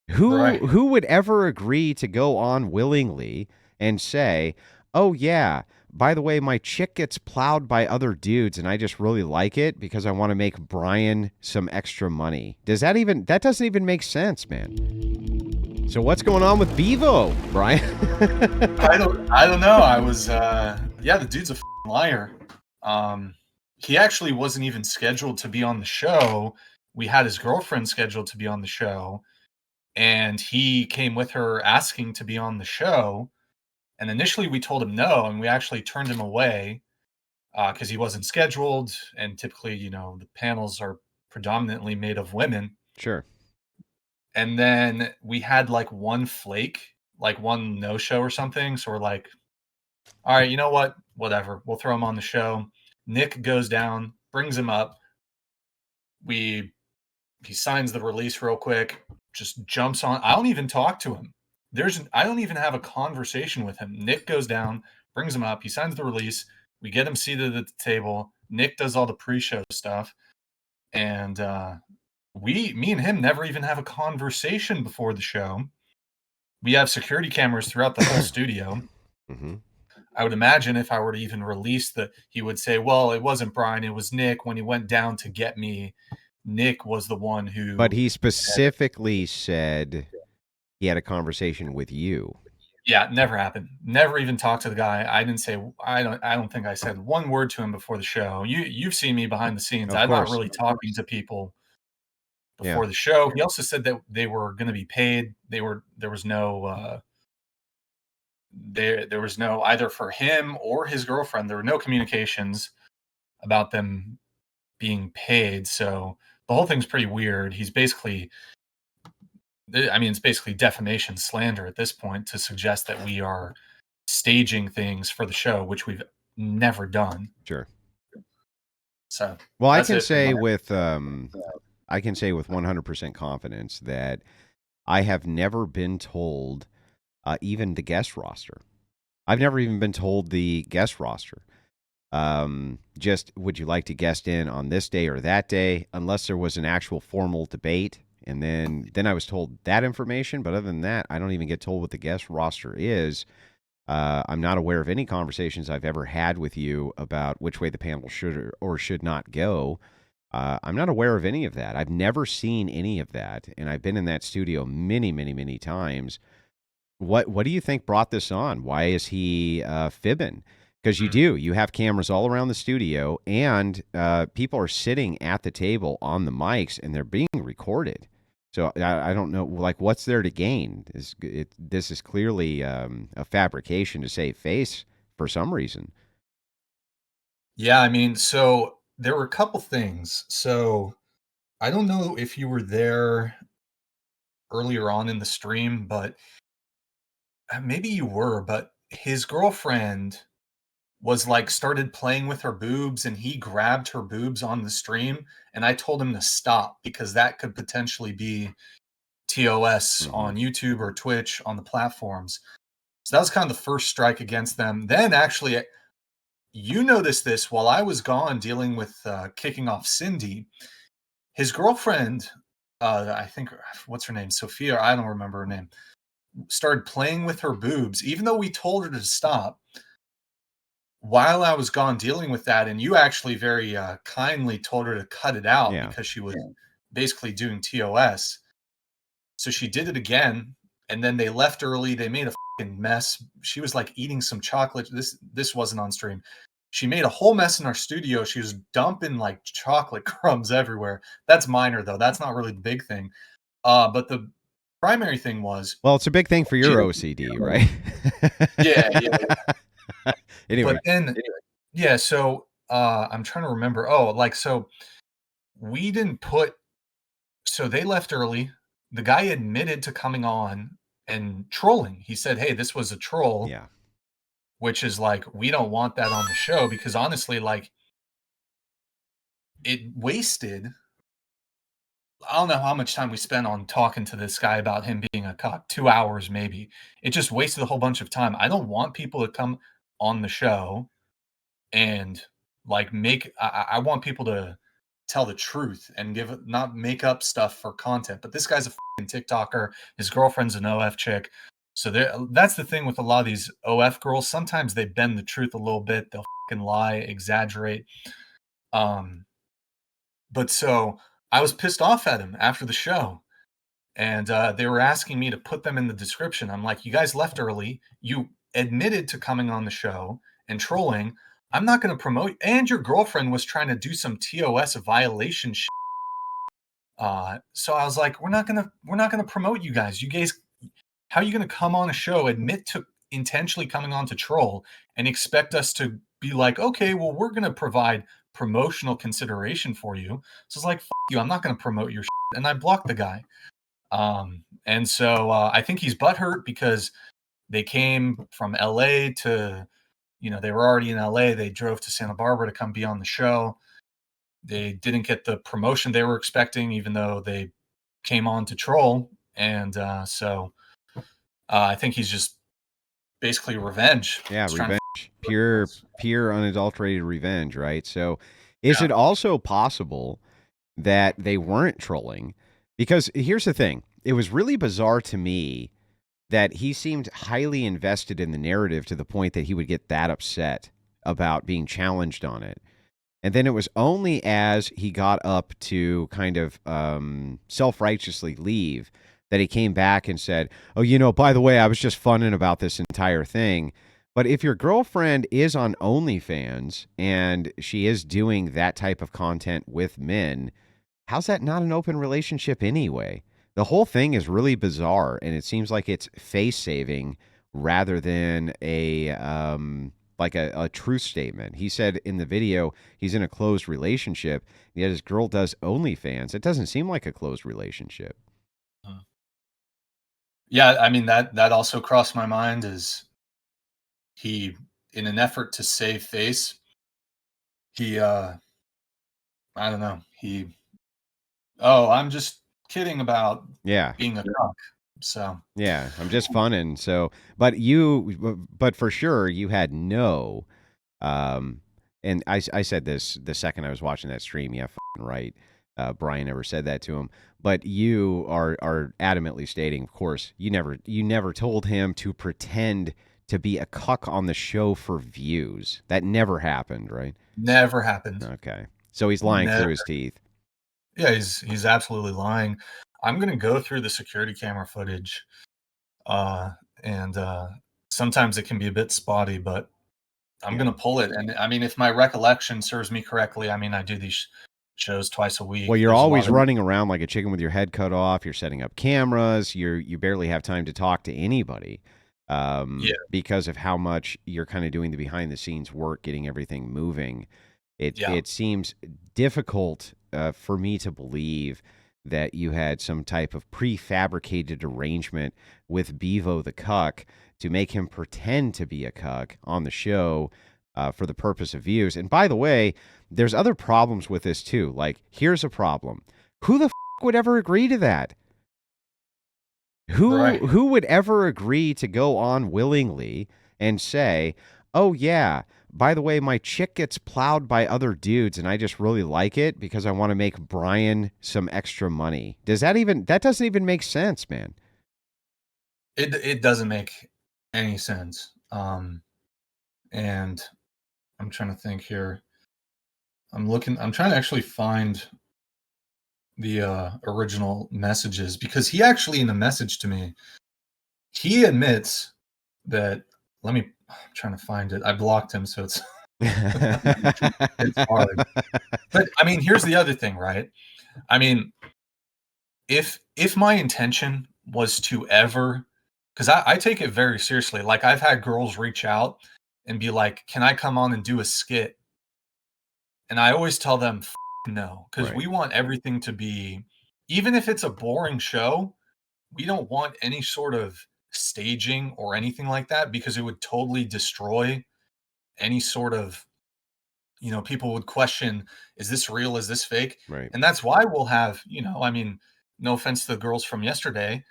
Right. Who would ever agree to go on willingly and say, "Oh yeah, by the way, my chick gets plowed by other dudes and I just really like it because I want to make Brian some extra money." That doesn't even make sense, man. So what's going on with Beavo, Brian? I don't know. I was yeah, the dude's a liar. Um he actually wasn't even scheduled to be on the show. We had his girlfriend scheduled to be on the show, and he came with her asking to be on the show. And initially we told him no, and we actually turned him away because he wasn't scheduled. And typically, the panels are predominantly made of women. Sure. And then we had like one flake, like one no show or something. So we're like, all right, you know what? Whatever. We'll throw him on the show. Nick goes down, brings him up. We He signs the release real quick, just jumps on. I don't even talk to him. I don't even have a conversation with him. Nick goes down, brings him up. He signs the release. We get him seated at the table. Nick does all the pre-show stuff, and me and him never even have a conversation before the show. We have security cameras throughout the whole studio. Mm-hmm. I would imagine if I were to even release he would say, well, it wasn't Brian, it was Nick. When he went down to get me, Nick was the one But who he said, specifically said he had a conversation with you. yeah, never happened. Never even talked to the guy. I don't think I said one word to him before the show. You've seen me behind the scenes. Of I'm not course. really talking to people Yeah. before the show. He also said that they were going to be paid. There was no there was no, either for him or his girlfriend, there were no communications about them being paid. So the whole thing's pretty weird. It's basically defamation, slander at this point, to suggest that we are staging things for the show, which we've never done. Sure. So Well, that's it for my. I can say with 100% confidence that I have never been told even the guest roster. I've never even been told the guest roster. Just would you like to guest in on this day or that day, unless there was an actual formal debate, and then I was told that information. But other than that, I don't even get told what the guest roster is. I'm not aware of any conversations I've ever had with you about which way the panel should or should not go. I'm not aware of any of that. I've never seen any of that, and I've been in that studio many, many, many times. What do you think brought this on? Why is he fibbing? Because you have cameras all around the studio, and people are sitting at the table on the mics, and they're being recorded. So I don't know, like, what's there to gain? This is clearly a fabrication to save face for some reason. Yeah, so there were a couple things. So I don't know if you were there earlier on in the stream, but maybe you were. But his girlfriend was like started playing with her boobs, and he grabbed her boobs on the stream, and I told him to stop because that could potentially be TOS Mm-hmm. on YouTube or Twitch on the platforms. So that was kind of the first strike against them. Then actually, you noticed this while I was gone dealing with kicking off Cindy. His girlfriend, I think, what's her name? Sophia, I don't remember her name, started playing with her boobs, even though we told her to stop. While I was gone dealing with that, and you actually very kindly told her to cut it out Yeah. because she was basically doing TOS. So she did it again, and then they left early. They made a fucking mess. She was like eating some chocolate. This wasn't on stream. She made a whole mess in our studio. She was dumping like chocolate crumbs everywhere. That's minor though. That's not really the big thing. But the primary thing was, Well, it's a big thing for your OCD, right? yeah, yeah. But Anyway. then, yeah. So I'm trying to remember. Oh, like so we didn't put. So they left early. The guy admitted to coming on and trolling. He said, "Hey, this was a troll," Yeah. which is like, we don't want that on the show because honestly, like, it wasted. I don't know how much time we spent on talking to this guy about him being a cock. 2 hours, maybe. It just wasted a whole bunch of time. I don't want people to come on the show and like I want people to tell the truth and not make up stuff for content. But this guy's a fucking TikToker. His girlfriend's an OF chick. So that's the thing with a lot of these OF girls. Sometimes they bend the truth a little bit. They'll fucking lie, exaggerate. But so I was pissed off at him after the show, and they were asking me to put them in the description. I'm like, you guys left early. You admitted to coming on the show and trolling. I'm not going to promote. And your girlfriend was trying to do some TOS violation shit. So I was like, we're not gonna promote you guys. You guys, how are you gonna come on a show, admit to intentionally coming on to troll, and expect us to be like, okay, well, we're gonna provide promotional consideration for you? So it's like, fuck you, I'm not gonna promote your shit. And I blocked the guy. And so I think he's butthurt because they came from LA to, they were already in LA. They drove to Santa Barbara to come be on the show. They didn't get the promotion they were expecting, even though they came on to troll. And so I think he's just basically revenge. Yeah, He's trying to pure unadulterated revenge, right? So is Yeah. it also possible that they weren't trolling? Because here's the thing. It was really bizarre to me that he seemed highly invested in the narrative to the point that he would get that upset about being challenged on it. And then it was only as he got up to kind of self-righteously leave that he came back and said, oh, by the way, I was just funning about this entire thing. But if your girlfriend is on OnlyFans and she is doing that type of content with men, how's that not an open relationship anyway? The whole thing is really bizarre, and it seems like it's face saving rather than a truth statement. He said in the video he's in a closed relationship, yet his girl does OnlyFans. It doesn't seem like a closed relationship. Yeah, I mean that also crossed my mind. Is he, in an effort to save face, he I don't know, I'm just kidding about Yeah. being a cock. So Yeah, I'm just funning. So, but for sure, you had no, and I said this the second I was watching that stream. Yeah, right. Brian never said that to him, but you are adamantly stating, of course, you never told him to pretend to be a cuck on the show for views. That never happened, right? never happened. Okay, so he's lying through his teeth. Yeah, he's absolutely lying. I'm gonna go through the security camera footage, and sometimes it can be a bit spotty, but I'm gonna pull it. And I mean, if my recollection serves me correctly, I mean, I do these shows twice a week. Well, you're There's a lot always of running around like a chicken with your head cut off. You're setting up cameras. You barely have time to talk to anybody Yeah, because of how much you're kind of doing the behind the scenes work, getting everything moving. yeah, It seems difficult for me to believe that you had some type of prefabricated arrangement with Beavo the cuck to make him pretend to be a cuck on the show for the purpose of views. And by the way, there's other problems with this too. Like, here's a problem: who the would ever agree to that? right. Who would ever agree to go on willingly and say, "Oh yeah, by the way, my chick gets plowed by other dudes and I just really like it because I want to make Brian some extra money." That doesn't even make sense, man. It doesn't make any sense. And I'm trying to think here. I'm trying to actually find the original messages, because he actually, in the message to me, he admits that. I'm trying to find it. I blocked him, so it's it's hard. But I mean, here's the other thing, right? I mean, if my intention was to ever, because I take it very seriously. Like, I've had girls reach out and be like, "Can I come on and do a skit?" And I always tell them, no, because Right. we want everything to be, even if it's a boring show, we don't want any sort of staging or anything like that, because it would totally destroy any sort of, people would question, is this real? Is this fake? Right. And that's why we'll have, I mean, no offense to the girls from yesterday,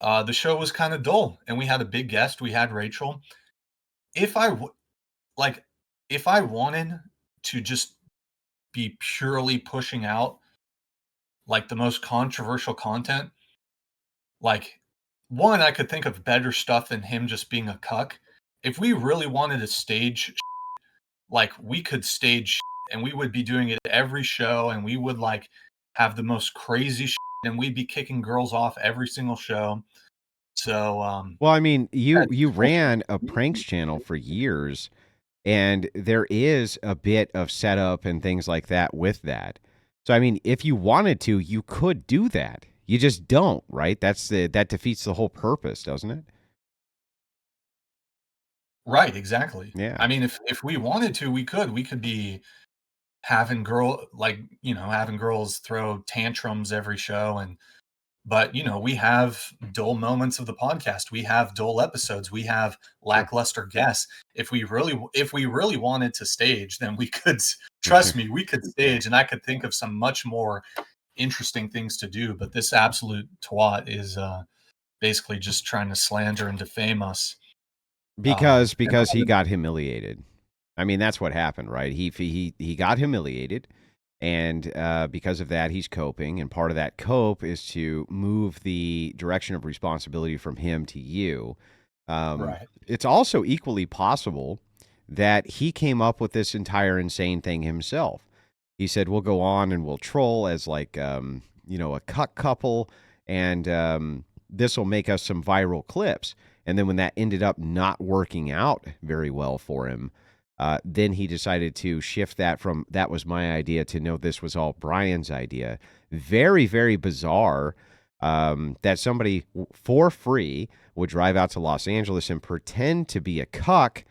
the show was kind of dull, and we had a big guest. We had Rachel. If I w- like, if I wanted to just be purely pushing out like the most controversial content, like one, I could think of better stuff than him just being a cuck. If we really wanted to stage, like we could stage and we would be doing it every show and we would like have the most crazy and we'd be kicking girls off every single show. So, Well, I mean, yeah, you ran a pranks channel for years, and there is a bit of setup and things like that with that. So, I mean, if you wanted to, you could do that. You just don't, right? That defeats the whole purpose, doesn't it? right, exactly. Yeah. I mean, if we wanted to, we could. We could be having having girls throw tantrums every show and but we have dull moments of the podcast. We have dull episodes. We have Sure. lackluster guests. If we really wanted to stage, then we could trust me, we could stage and I could think of some much more interesting things to do, but this absolute twat is basically just trying to slander and defame us. Because he got humiliated. I mean, that's what happened, right? He got humiliated, and because of that, he's coping. And part of that cope is to move the direction of responsibility from him to you. Right. It's also equally possible that he came up with this entire insane thing himself. He said, "We'll go on and we'll troll as like a cuck couple, and this will make us some viral clips." And then when that ended up not working out very well for him, then he decided to shift that from "that was my idea" to "no, this was all Brian's idea." Very, very bizarre that somebody for free would drive out to Los Angeles and pretend to be a cuck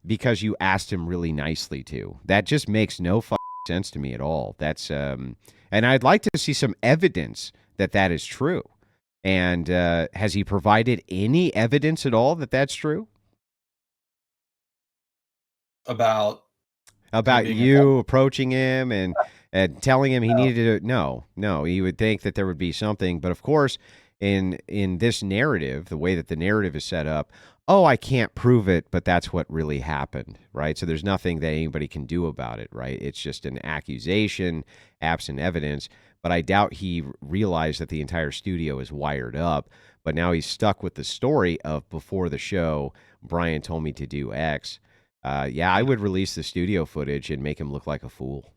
because you asked him really nicely to. That just makes no sense to me at all. That's and I'd like to see some evidence that that is true. And has he provided any evidence at all that that's true? About About being you approaching him and telling him he needed to no, you would think that there would be something, but of course in this narrative, the way that the narrative is set up, oh, I can't prove it, but that's what really happened, right? So there's nothing that anybody can do about it, right? It's just an accusation, absent evidence, but I doubt he realized that the entire studio is wired up, but now he's stuck with the story of before the show, Brian told me to do X. Yeah, I would release the studio footage and make him look like a fool.